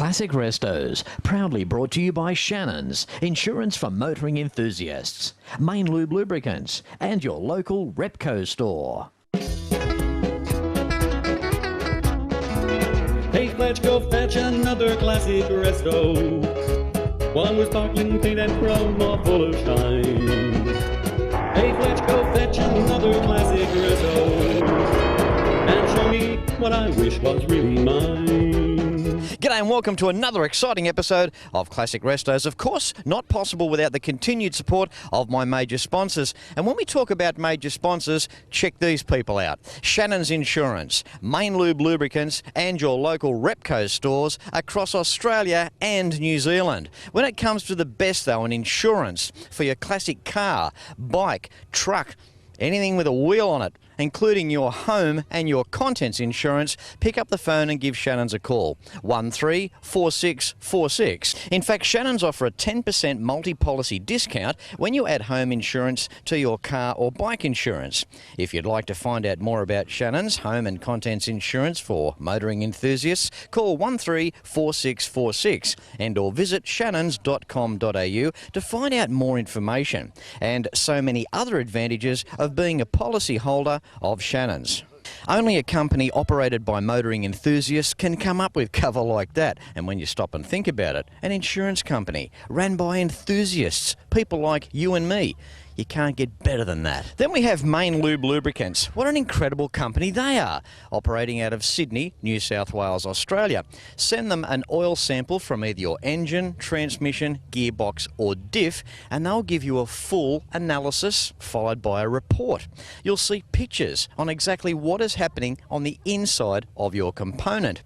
Classic Restos, proudly brought to you by Shannons, insurance for motoring enthusiasts, Main Lube Lubricants, and your local Repco store. Hey, Fletch, go fetch another classic resto. One with sparkling paint and chrome all full of shine. Hey, Fletch, go fetch another classic resto and show me what I wish was really mine. G'day and welcome to another exciting episode of Classic Restos. Of course, not possible without the continued support of my major sponsors. And when we talk about major sponsors, check these people out. Shannons Insurance, Main Lube Lubricants, and your local Repco stores across Australia and New Zealand. When it comes to the best though in insurance for your classic car, bike, truck, anything with a wheel on it, including your home and your contents insurance, pick up the phone and give Shannons a call. 134646. In fact, Shannons offer a 10% multi-policy discount when you add home insurance to your car or bike insurance. If you'd like to find out more about Shannons home and contents insurance for motoring enthusiasts, call 134646 and or visit shannons.com.au to find out more information and so many other advantages of being a policy holder of Shannons. Only a company operated by motoring enthusiasts can come up with cover like that. And when you stop and think about it, an insurance company ran by enthusiasts, people like you and me. You can't get better than that. Then we have Main Lube Lubricants. What an incredible company they are. Operating out of Sydney, New South Wales, Australia. Send them an oil sample from either your engine, transmission, gearbox or diff and they'll give you a full analysis followed by a report. You'll see pictures on exactly what is happening on the inside of your component.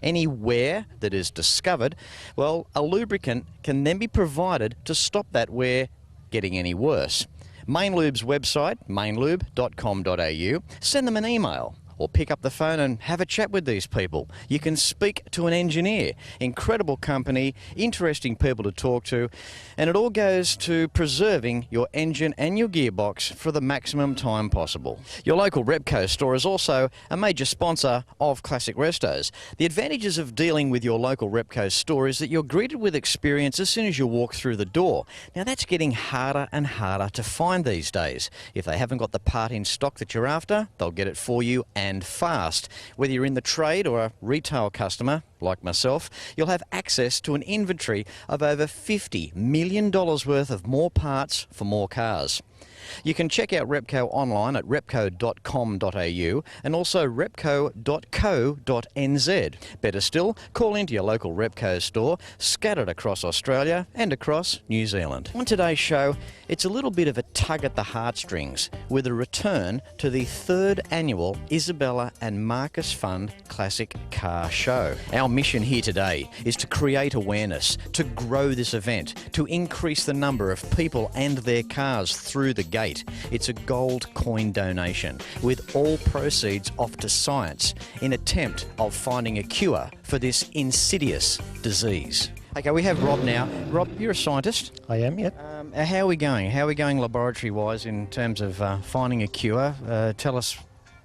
Any wear that is discovered, well, a lubricant can then be provided to stop that wear getting any worse. Main Lube's website, mainlube.com.au. Send them an email or pick up the phone and have a chat with these people. You can speak to an engineer. Incredible company, interesting people to talk to, and it all goes to preserving your engine and your gearbox for the maximum time possible. Your local Repco store is also a major sponsor of Classic Restos. The advantages of dealing with your local Repco store is that you're greeted with experience as soon as you walk through the door. Now that's getting harder and harder to find these days. If they haven't got the part in stock that you're after, they'll get it for you and fast. Whether you're in the trade or a retail customer like myself, you'll have access to an inventory of over $50 million worth of more parts for more cars. You can check out Repco online at repco.com.au and also repco.co.nz. Better still, call into your local Repco store, scattered across Australia and across New Zealand. On today's show, it's a little bit of a tug at the heartstrings with a return to the third annual Isabella and Marcus Fund Classic Car Show. Our mission here today is to create awareness, to grow this event, to increase the number of people and their cars through the gate. It's a gold coin donation with all proceeds off to science in attempt of finding a cure for this insidious disease. Okay, we have Rob now. Rob, you're a scientist. I am, yep. How are we going? How are we going laboratory-wise in terms of finding a cure? Tell us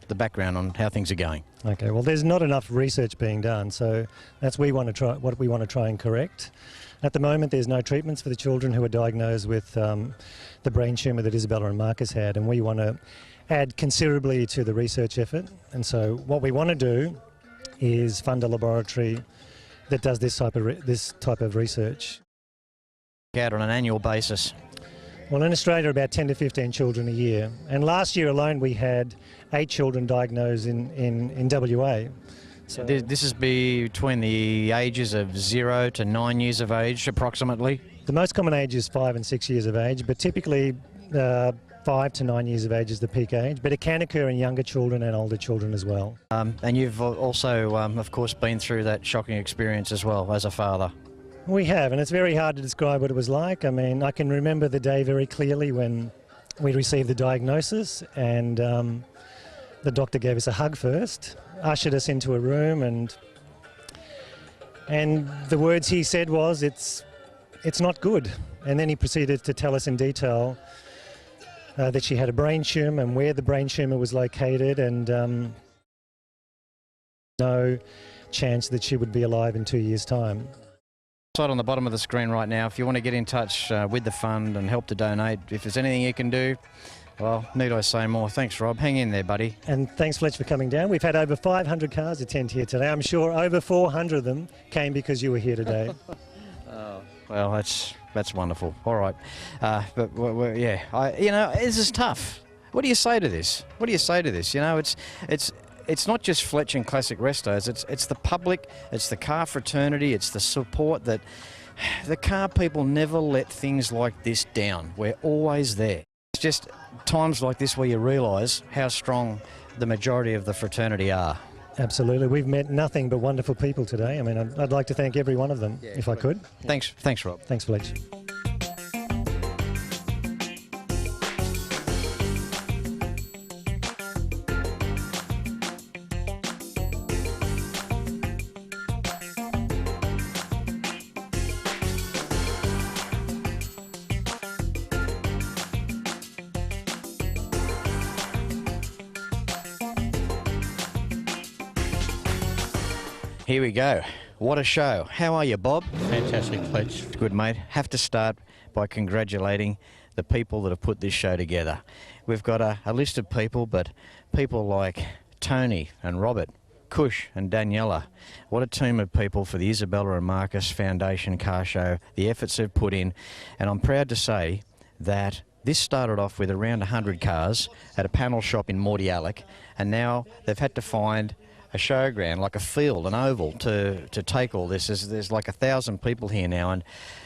the background on how things are going. Okay, well, there's not enough research being done, so that's what we want to try and correct. At the moment, there's no treatments for the children who are diagnosed with the brain tumour that Isabella and Marcus had, and we want to add considerably to the research effort. And so what we want to do is fund a laboratory that does this type of research. Out on an annual basis? Well, in Australia, about 10 to 15 children a year. And last year alone, we had 8 children diagnosed in WA. So this is between the ages of 0 to 9 years of age, approximately? The most common age is 5 and 6 years of age, but typically 5 to 9 years of age is the peak age, but it can occur in younger children and older children as well. And you've also, of course, been through that shocking experience as well as a father. We have, and it's very hard to describe what it was like. I mean, I can remember the day very clearly when we received the diagnosis, and the doctor gave us a hug first, ushered us into a room, and the words he said was, it's not good. And then he proceeded to tell us in detail that she had a brain tumour and where the brain tumour was located, and no chance that she would be alive in 2 years' time. Side on the bottom of the screen right now, if you want to get in touch with the fund and help to donate, if there's anything you can do, well, need I say more? Thanks, Rob. Hang in there, buddy. And thanks, Fletch, for coming down. We've had over 500 cars attend here today. I'm sure over 400 of them came because you were here today. Well, that's wonderful. All right, but yeah, you know, this is tough. What do you say to this? What do you say to this? You know, it's not just Fletch and Classic Restos. It's the public. It's the car fraternity. It's the support that the car people never let things like this down. We're always there. It's just times like this where you realise how strong the majority of the fraternity are. Absolutely. We've met nothing but wonderful people today. I mean, I'd like to thank every one of them, if I could. Thanks, Rob. Thanks, Fletch. Here we go. What a show. How are you, Bob? Fantastic, Fletch. Good, mate. Have to start by congratulating the people that have put this show together. We've got a list of people, but people like Tony and Robert, Kush and Daniela. What a team of people for the Isabella and Marcus Foundation Car Show, the efforts they've put in. And I'm proud to say that this started off with around 100 cars at a panel shop in Mordialloc, and now they've had to find a showground, like a field, an oval, to take all this. There's like 1,000 people here now, and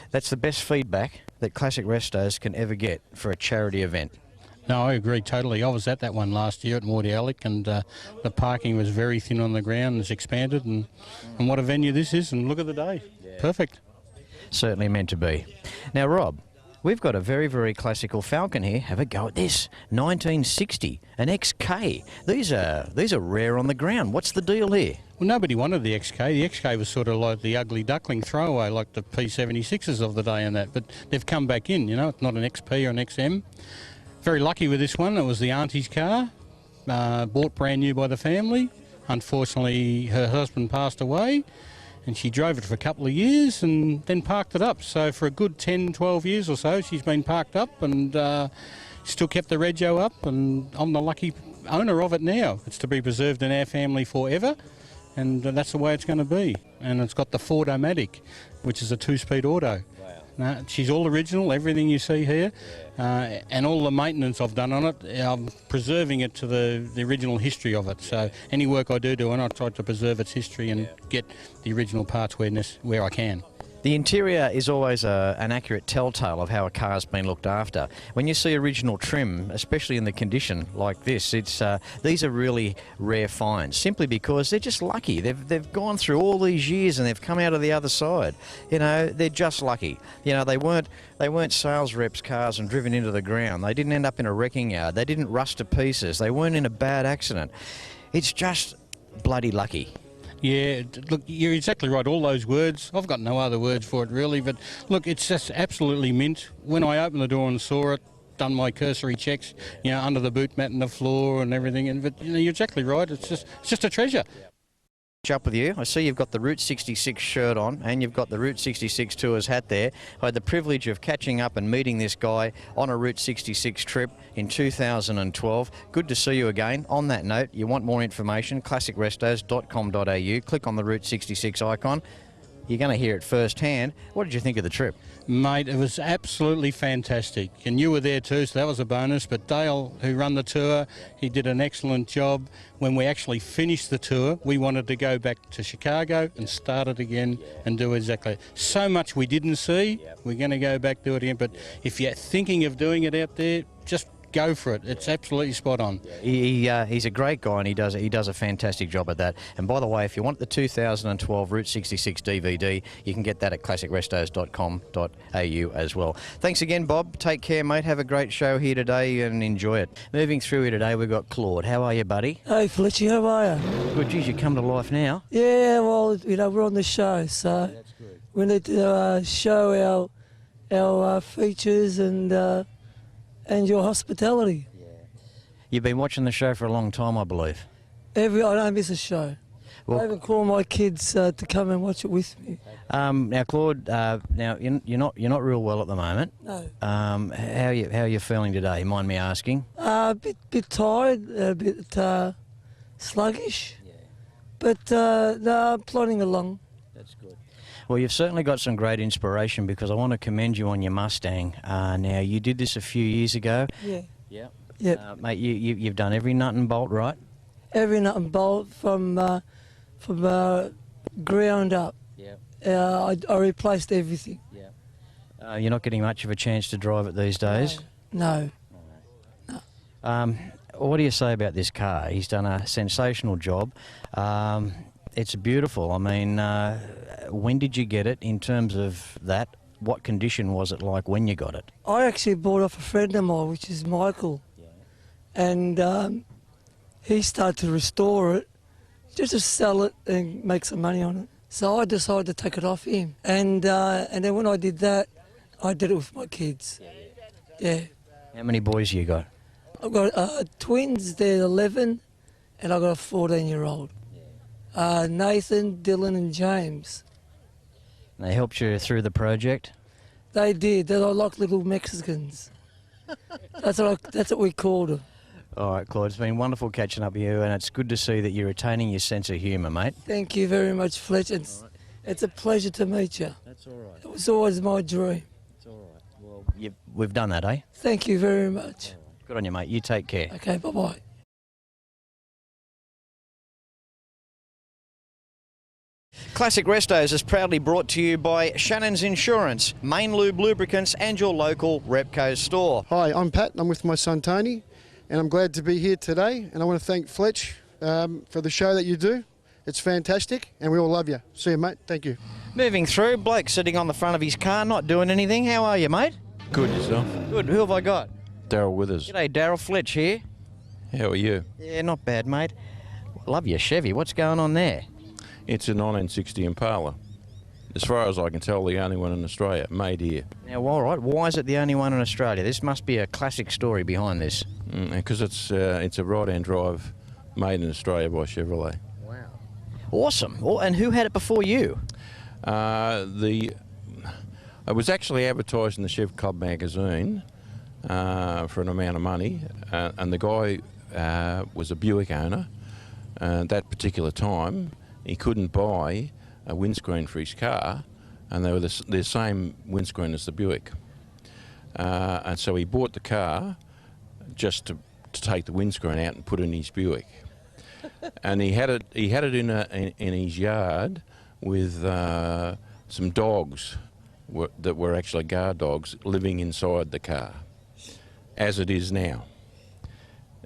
that's the best feedback that Classic Restos can ever get for a charity event. No, I agree totally. I was at that one last year at Mordialloc, and the parking was very thin on the ground. It's expanded, and what a venue this is, and look at the day. Yeah. Perfect. Certainly meant to be. Now, Rob, we've got a very, very classical Falcon here. Have a go at this. 1960, an XK. These are rare on the ground. What's the deal here? Well, nobody wanted the XK. The XK was sort of like the ugly duckling throwaway, like the P76s of the day and that. But they've come back in, you know. It's not an XP or an XM. Very lucky with this one. It was the auntie's car, bought brand new by the family. Unfortunately, her husband passed away, and she drove it for a couple of years and then parked it up. So for a good 10, 12 years or so, she's been parked up and still kept the rego up, and I'm the lucky owner of it now. It's to be preserved in our family forever, and that's the way it's going to be. And it's got the Ford-O-Matic, which is a 2-speed auto. No, she's all original, everything you see here, and all the maintenance I've done on it, I'm preserving it to the original history of it. So any work I do on it, I try to preserve its history and get the original parts where I can. The interior is always an accurate telltale of how a car's been looked after. When you see original trim, especially in the condition like this, these are really rare finds, simply because they're just lucky. They've gone through all these years and they've come out of the other side. You know, they're just lucky. You know, they weren't sales reps' cars and driven into the ground. They didn't end up in a wrecking yard. They didn't rust to pieces. They weren't in a bad accident. It's just bloody lucky. Yeah, look, you're exactly right, all those words. I've got no other words for it really, but look, it's just absolutely mint. When I opened the door and saw it, done my cursory checks, you know, under the boot mat and the floor and everything, but you know, you're exactly right, it's just a treasure. Up with you. I see you've got the Route 66 shirt on and you've got the Route 66 Tours hat there. I had the privilege of catching up and meeting this guy on a Route 66 trip in 2012. Good to see you again. On that note, you want more information, classicrestos.com.au. Click on the Route 66 icon. You're going to hear it firsthand. What did you think of the trip? Mate, it was absolutely fantastic. And you were there too, so that was a bonus. But Dale, who ran the tour, he did an excellent job. When we actually finished the tour, we wanted to go back to Chicago and start it again and do exactly. So much we didn't see, we're going to go back, do it again. But if you're thinking of doing it out there, just go for it. It's absolutely spot on. He's a great guy, and he does a fantastic job at that. And by the way, if you want the 2012 Route 66 DVD, you can get that at classicrestos.com.au as well. Thanks again, Bob. Take care, mate. Have a great show here today and enjoy it. Moving through here today, we've got Claude. How are you, buddy? Hey, Fletchy, how are you? Good. Geez, you come to life now. Yeah, well, you know, we're on the show, so we need to show our features and your hospitality. Yeah. You've been watching the show for a long time, I believe. I don't miss a show. I even call my kids to come and watch it with me. Now, Claude, now you're not real well at the moment. No. How are you feeling today? Mind me asking? A bit tired, a bit sluggish, but no, I'm plodding along. That's good. Well, you've certainly got some great inspiration because I want to commend you on your Mustang. Now, you did this a few years ago. Yeah. Yeah. Yep. Mate, you've done every nut and bolt, right? Every nut and bolt from ground up. Yeah. I replaced everything. Yeah. You're not getting much of a chance to drive it these days. No. What do you say about this car? He's done a sensational job. It's beautiful. I mean, when did you get it in terms of that? What condition was it like when you got it? I actually bought off a friend of mine, which is Michael, and he started to restore it, just to sell it and make some money on it. So I decided to take it off him, and then when I did that, I did it with my kids. Yeah. How many boys you got? I've got twins, they're 11, and I've got a 14-year-old. Nathan, Dylan and James. They helped you through the project? They did. They're like little Mexicans. That's what we called them. All right, Claude, it's been wonderful catching up with you, and it's good to see that you're retaining your sense of humour, mate. Thank you very much, Fletch. It's a pleasure to meet you. That's all right. It was always my dream. It's all right. Well, we've done that, eh? Thank you very much. Good on you, mate. You take care. Okay, bye-bye. Classic Restos is proudly brought to you by Shannons Insurance, Main Lube Lubricants and your local Repco store. Hi, I'm Pat. I'm with my son Tony, and I'm glad to be here today. And I want to thank Fletch for the show that you do. It's fantastic, and we all love you. See you, mate. Thank you. Moving through, bloke sitting on the front of his car, not doing anything. How are you, mate? Good, yourself? Good. Who have I got? Daryl Withers. G'day, Daryl. Fletch here. How are you? Yeah, not bad, mate. Love your Chevy. What's going on there? It's a 1960 Impala. As far as I can tell, the only one in Australia, made here. Now, all right, why is it the only one in Australia? This must be a classic story behind this. Because it's a right-hand drive made in Australia by Chevrolet. Wow. Awesome. Oh, and who had it before you? It was actually advertised in the Chev Club magazine for an amount of money, and the guy was a Buick owner. That particular time, he couldn't buy a windscreen for his car, and they were the same windscreen as the Buick. And so he bought the car just to take the windscreen out and put it in his Buick. And he had it in his yard with some dogs that were actually guard dogs living inside the car, as it is now.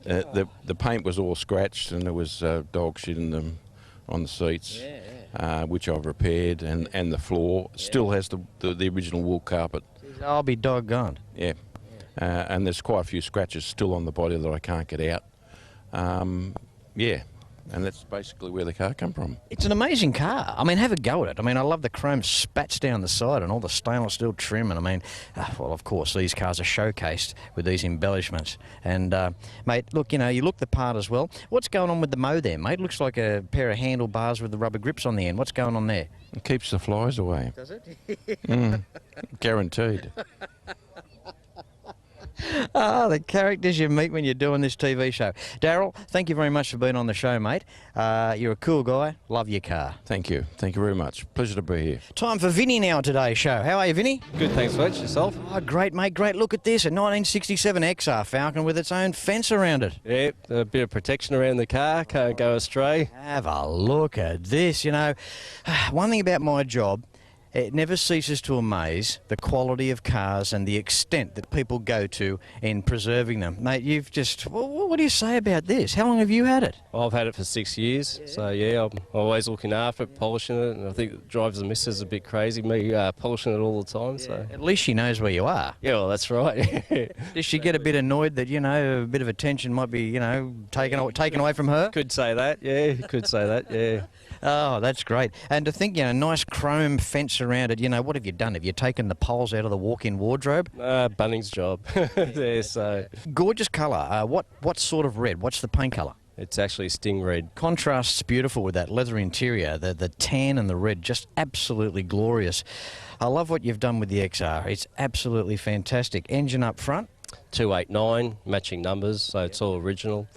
The paint was all scratched, and there was dog shit in them on the seats, which I've repaired, and the floor still has the original wool carpet. I'll be doggone. Yeah. And there's quite a few scratches still on the body that I can't get out. Yeah, and that's basically where the car come from. It's an amazing car. I mean, have a go at it. I mean, I love the chrome spats down the side and all the stainless steel trim. And I mean, well, of course, these cars are showcased with these embellishments. And, mate, look, you know, you look the part as well. What's going on with the mow there, mate? Looks like a pair of handlebars with the rubber grips on the end. What's going on there? It keeps the flies away. Does it? Guaranteed. The characters you meet when you're doing this TV show. Daryl, thank you very much for being on the show, mate. You're a cool guy. Love your car. Thank you. Thank you very much. Pleasure to be here. Time for Vinny now on today's show. How are you, Vinny? Good, thanks, Fletch. Yourself? Oh, great, mate. Great. Look at this, a 1967 XR Falcon with its own fence around it. Yep, a bit of protection around the car, can't go astray. Have a look at this. You know, one thing about my job, it never ceases to amaze the quality of cars and the extent that people go to in preserving them. Mate, you've just... What do you say about this? How long have you had it? Well, I've had it for 6 years, so yeah, I'm always looking after it, polishing it, and I think it drives the missus a bit crazy, me polishing it all the time. So At least she knows where you are. yeah, well, that's right. Does she get a bit annoyed that, you know, a bit of attention might be, you know, taken away from her? Could say that, yeah, could say that, yeah. Oh, that's great. And to think, you know, nice chrome fence around it, you know, what have you done? Have you taken the poles out of the walk-in wardrobe? Bunnings job. Yeah, so Gorgeous colour. What sort of red? What's the paint colour? It's actually sting red. Contrasts beautiful with that leather interior, the tan and the red, just absolutely glorious. I love what you've done with the XR. It's absolutely fantastic. Engine up front. 289, matching numbers, so it's all original.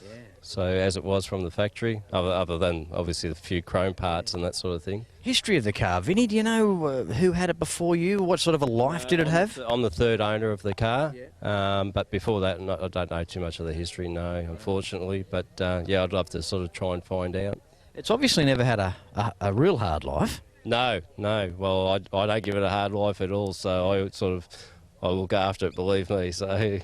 So as it was from the factory, other than obviously the few chrome parts and that sort of thing. History of the car, Vinny, do you know who had it before you? What sort of a life did it have? I'm the third owner of the car, but before that I don't know too much of the history, no, unfortunately. But yeah, I'd love to sort of try and find out. It's obviously never had a real hard life. No. Well, I don't give it a hard life at all, so I look after it, believe me. So I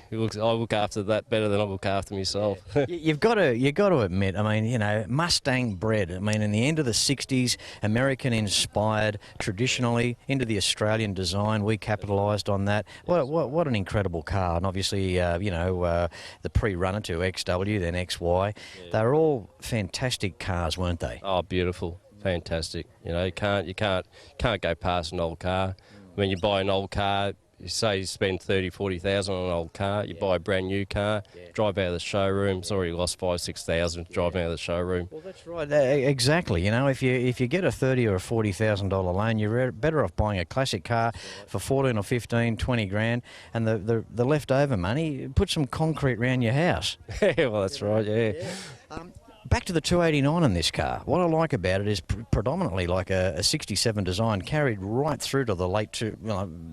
look after that better than I look after myself. You've got to admit, I mean, you know, Mustang bred. I mean, in the end of the 60s, American inspired, traditionally into the Australian design. We capitalised on that. What an incredible car. And obviously, you know, the pre-runner to XW, then XY. They were all fantastic cars, weren't they? Oh, beautiful, fantastic. You know, you can't go past an old car. When you buy an old car, you say you spend 30, 40,000 on an old car, you buy a brand new car, drive out of the showroom, it's already lost 5,000, 6,000 driving out of the showroom. Well, that's right, exactly. You know, if you get a $30,000 or a $40,000 loan, you're better off buying a classic car for 14 or 15, 20 grand, and the leftover money, put some concrete around your house. Well, that's right, yeah. Back to the 289 in this car. What I like about it is predominantly like a 67 design carried right through to the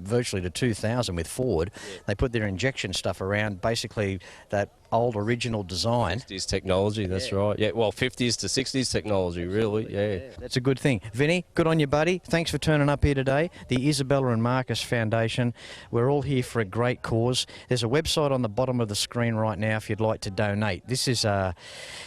virtually to 2000 with Ford. They put their injection stuff around, basically that old original design. 50s technology, that's right. Yeah, well, 50s to 60s technology, really, yeah. That's a good thing. Vinny, good on you, buddy. Thanks for turning up here today. The Isabella and Marcus Foundation. We're all here for a great cause. There's a website on the bottom of the screen right now if you'd like to donate. This is,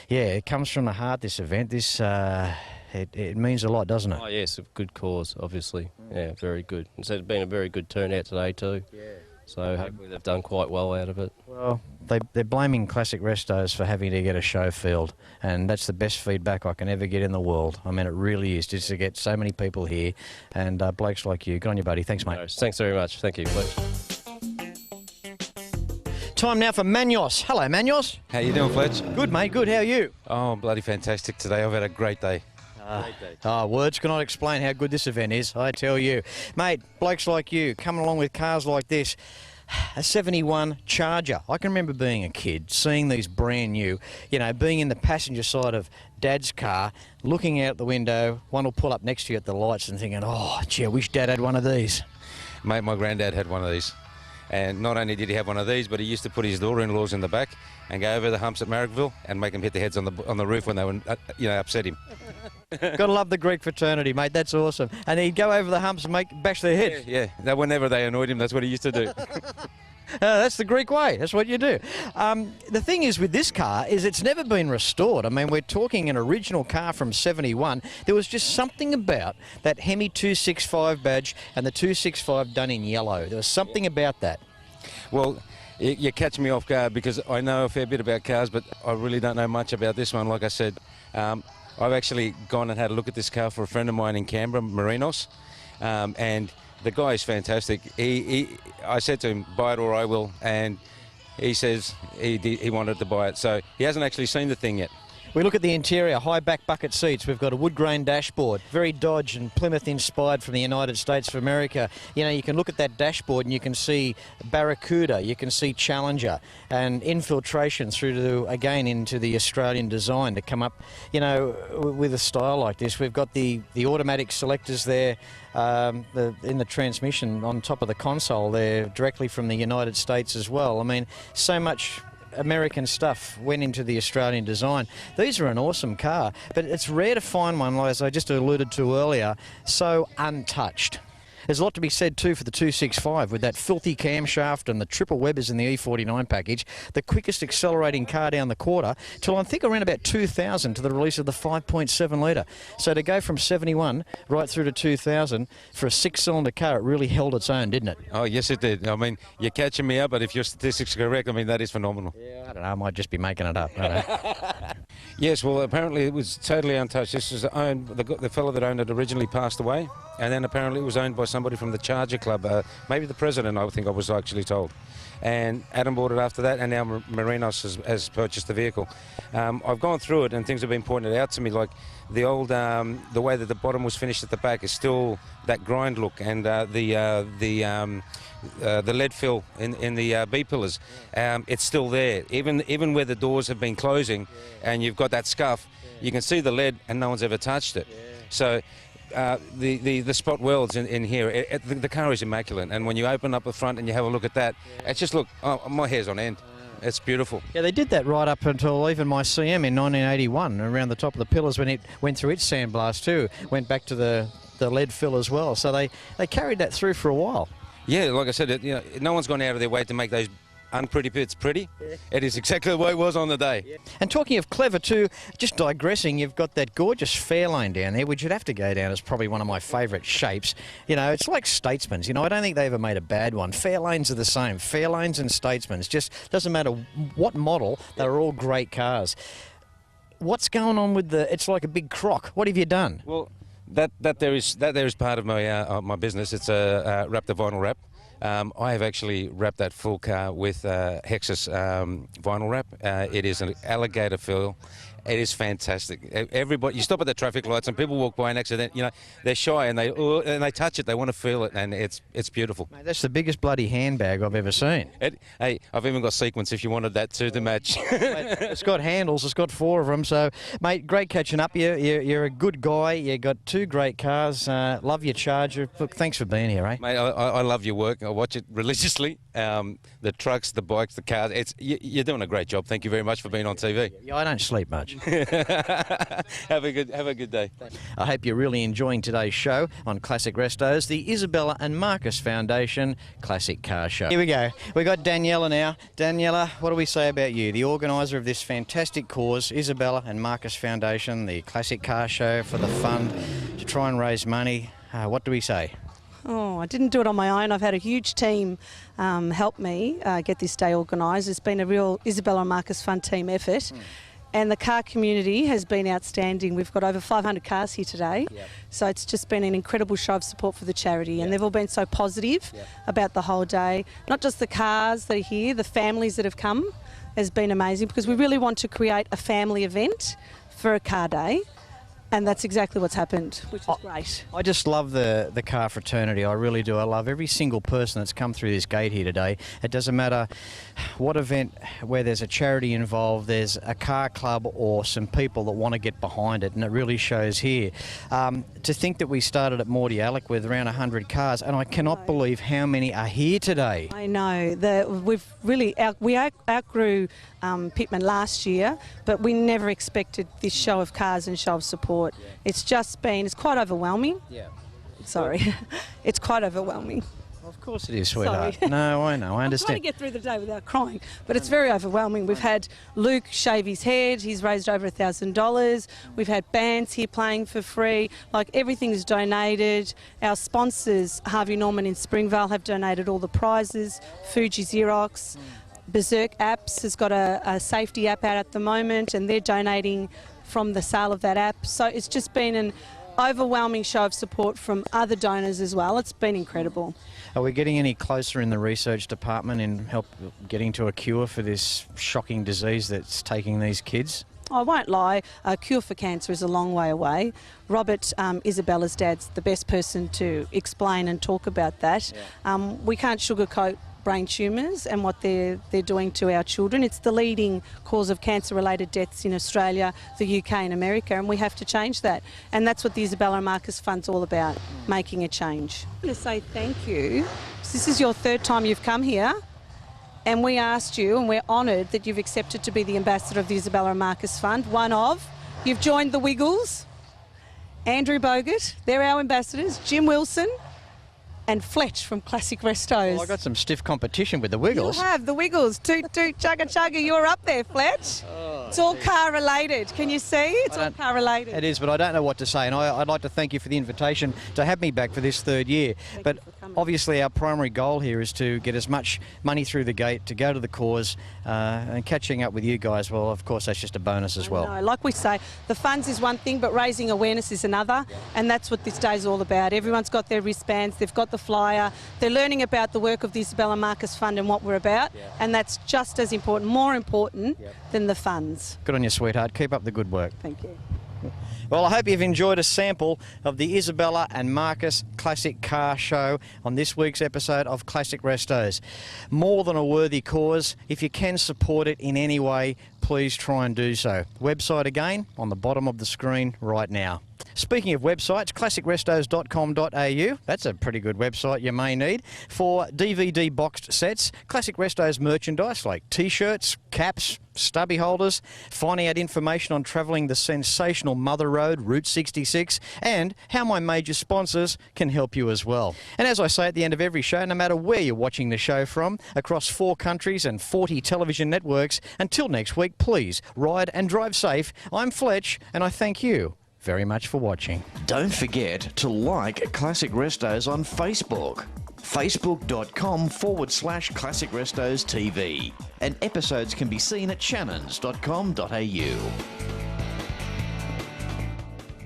it comes from the heart, this event. This, it means a lot, doesn't it? Oh, yes, a good cause, obviously. Yeah, very good. It's been a very good turnout today, too. Yeah. So hopefully they've done quite well out of it. Well, they're blaming Classic Restos for having to get a show field, and that's the best feedback I can ever get in the world. I mean, it really is, just to get so many people here, and blokes like you. Good on you, buddy. Thanks, mate. Thanks very much. Thank you. Please. Time now for Manos. Hello, Manos. How you doing, Fletch? Good, mate. Good. How are you? Oh, bloody fantastic today. I've had a great day. Words cannot explain how good this event is, I tell you. Mate, blokes like you, coming along with cars like this, a 71 Charger. I can remember being a kid, seeing these brand new, you know, being in the passenger side of Dad's car, looking out the window, one will pull up next to you at the lights and thinking, oh, gee, I wish Dad had one of these. Mate, my granddad had one of these. And not only did he have one of these, but he used to put his daughter-in-laws in the back and go over the humps at Marrickville and make them hit their heads on the roof when they were, upset him. Gotta love the Greek fraternity, mate. That's awesome. And he'd go over the humps and bash their heads. Yeah. Whenever they annoyed him, that's what he used to do. That's the Greek way. That's what you do. The thing is with this car is it's never been restored. I mean, we're talking an original car from 71. There was just something about that Hemi 265 badge and the 265 done in yellow. There was something about that. Well, you catch me off guard because I know a fair bit about cars, but I really don't know much about this one. Like I said, I've actually gone and had a look at this car for a friend of mine in Canberra, Marinos, and the guy is fantastic. I said to him, buy it or I will, and he says he wanted to buy it. So he hasn't actually seen the thing yet. We look at the interior, high back bucket seats. We've got a wood grain dashboard, very Dodge and Plymouth inspired from the United States of America. You know, you can look at that dashboard and you can see Barracuda, you can see Challenger, and infiltration through to, again, into the Australian design to come up, you know, with a style like this. We've got the automatic selectors there in the transmission on top of the console there, directly from the United States as well. I mean, so much American stuff went into the Australian design. These are an awesome car, but it's rare to find one, as I just alluded to earlier, so untouched. There's a lot to be said too for the 265 with that filthy camshaft and the triple Webbers in the E49 package, the quickest accelerating car down the quarter till I think around about 2000 to the release of the 5.7 litre. So to go from 71 right through to 2000 for a 6-cylinder car, it really held its own, didn't it? Oh, yes, it did. I mean, you're catching me up, but if your statistics are correct, I mean, that is phenomenal. Yeah, I don't know, I might just be making it up. I don't know. Yes, well, apparently it was totally untouched. This was owned, the fellow that owned it originally passed away, and then apparently it was owned by somebody from the Charger Club, maybe the president, I think I was actually told. And Adam bought it after that, and now Marinos has purchased the vehicle. I've gone through it, and things have been pointed out to me, like the old, the way that the bottom was finished at the back is still that grind look, and the lead fill in the B pillars, it's still there. Even where the doors have been closing, and you've got that scuff, you can see the lead, and no one's ever touched it. So. The spot welds in here, the car is immaculate, and when you open up the front and you have a look at that, it's just look, oh, my hair's on end. It's beautiful. Yeah, they did that right up until even my CM in 1981, around the top of the pillars when it went through its sandblast too, went back to the lead fill as well. So they carried that through for a while. Yeah, like I said, no one's gone out of their way to make those unpretty bits pretty. Yeah. It is exactly the way it was on the day. Yeah. And talking of clever too, just digressing, you've got that gorgeous Fairlane down there, which you'd have to go down as probably one of my favourite shapes. You know, it's like Statesman's. You know, I don't think they ever made a bad one. Fairlanes are the same. Fairlanes and Statesman's. Just doesn't matter what model, they're all great cars. What's going on with it's like a big crock. What have you done? Well, that there is part of my business. It's a Raptor vinyl wrap. I have actually wrapped that full car with Hexus vinyl wrap. It is an alligator fill. It is fantastic. Everybody, you stop at the traffic lights and people walk by an accident. You know, they're shy and they touch it. They want to feel it, and it's beautiful. Mate, that's the biggest bloody handbag I've ever seen. Hey, I've even got sequins if you wanted that too to match. Mate, it's got handles. It's got 4 of them. So, mate, great catching up. You're a good guy. You got 2 great cars. Love your Charger. Look, thanks for being here, eh? Mate, I love your work. I watch it religiously. The trucks, the bikes, the cars. You're doing a great job. Thank you very much for being on TV. Yeah, I don't sleep much. Have a good day. I hope you're really enjoying today's show on Classic Restos, the Isabella and Marcus Foundation Classic Car Show. Here we go. We've got Daniela now. Daniela, what do we say about you? The organiser of this fantastic cause, Isabella and Marcus Foundation, the Classic Car Show for the fund to try and raise money. What do we say? Oh, I didn't do it on my own. I've had a huge team help me get this day organised. It's been a real Isabella and Marcus Fund team effort. And the car community has been outstanding. We've got over 500 cars here today. Yep. So it's just been an incredible show of support for the charity. And they've all been so positive about the whole day. Not just the cars that are here, the families that have come has been amazing, because we really want to create a family event for a car day. And that's exactly what's happened, which is great. I just love the car fraternity. I really do. I love every single person that's come through this gate here today. It doesn't matter what event where there's a charity involved, there's a car club or some people that want to get behind it, and it really shows here. To think that we started at Mordialloc with around 100 cars, and I cannot believe how many are here today. I know. We outgrew Pitman last year, but we never expected this show of cars and show of support. Yeah. It's quite overwhelming. Yeah. Sorry. It's quite overwhelming. Of course it is, sweetheart. No, I know, I understand. I'm trying to get through the day without crying, but it's very overwhelming. We've had Luke shave his head. He's raised over $1,000. We've had bands here playing for free. Like, everything's donated. Our sponsors, Harvey Norman in Springvale, have donated all the prizes. Fuji Xerox. Berserk Apps has got a safety app out at the moment, and they're donating from the sale of that app. So it's just been an overwhelming show of support from other donors as well. It's been incredible. Are we getting any closer in the research department in help getting to a cure for this shocking disease that's taking these kids? I won't lie, a cure for cancer is a long way away. Robert, Isabella's dad's the best person to explain and talk about that. Yeah. We can't sugarcoat brain tumours and what they're doing to our children. It's the leading cause of cancer-related deaths in Australia, the UK and America, and we have to change that. And that's what the Isabella and Marcus Fund's all about, making a change. I'm going to say thank you. This is your 3rd time you've come here, and we asked you, and we're honoured that you've accepted to be the ambassador of the Isabella and Marcus Fund. You've joined the Wiggles, Andrew Bogut, they're our ambassadors, Jim Wilson, and Fletch from Classic Restos. Well, I got some stiff competition with the Wiggles. You have, the Wiggles. Toot, toot, chugga, chugga. You're up there, Fletch. Oh. It's all car related. Can you see? It's all car related. It is, but I don't know what to say, and I'd like to thank you for the invitation to have me back for this third year. But obviously our primary goal here is to get as much money through the gate, to go to the cause, and catching up with you guys, well, of course, that's just a bonus as well. No, like we say, the funds is one thing, but raising awareness is another, and that's what this day is all about. Everyone's got their wristbands, they've got the flyer, they're learning about the work of the Isabella Marcus Fund and what we're about, and that's just as important, more important than the funds. Good on you, sweetheart. Keep up the good work. Thank you. Well, I hope you've enjoyed a sample of the Isabella and Marcus Classic Car Show on this week's episode of Classic Restos. More than a worthy cause. If you can support it in any way, please try and do so. Website again on the bottom of the screen right now. Speaking of websites, classicrestos.com.au, that's a pretty good website you may need, for DVD boxed sets, Classic Restos merchandise like t-shirts, caps, stubby holders, finding out information on travelling the sensational Mother Road, Route 66, and how my major sponsors can help you as well. And as I say at the end of every show, no matter where you're watching the show from, across 4 countries and 40 television networks, until next week, please ride and drive safe. I'm Fletch, and I thank you very much for watching. Don't forget to like Classic Restos on Facebook. Facebook.com/Classic Restos TV. And episodes can be seen at shannons.com.au.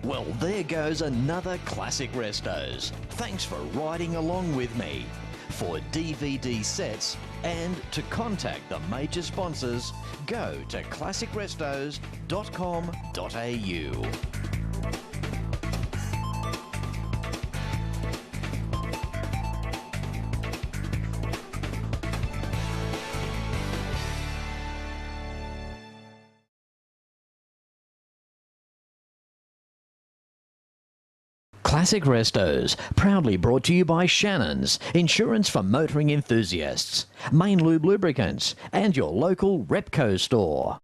Well, there goes another Classic Restos. Thanks for riding along with me. For DVD sets and to contact the major sponsors, go to classicrestos.com.au. Classic Restos, proudly brought to you by Shannons, insurance for motoring enthusiasts, Main Lube Lubricants, and your local Repco store.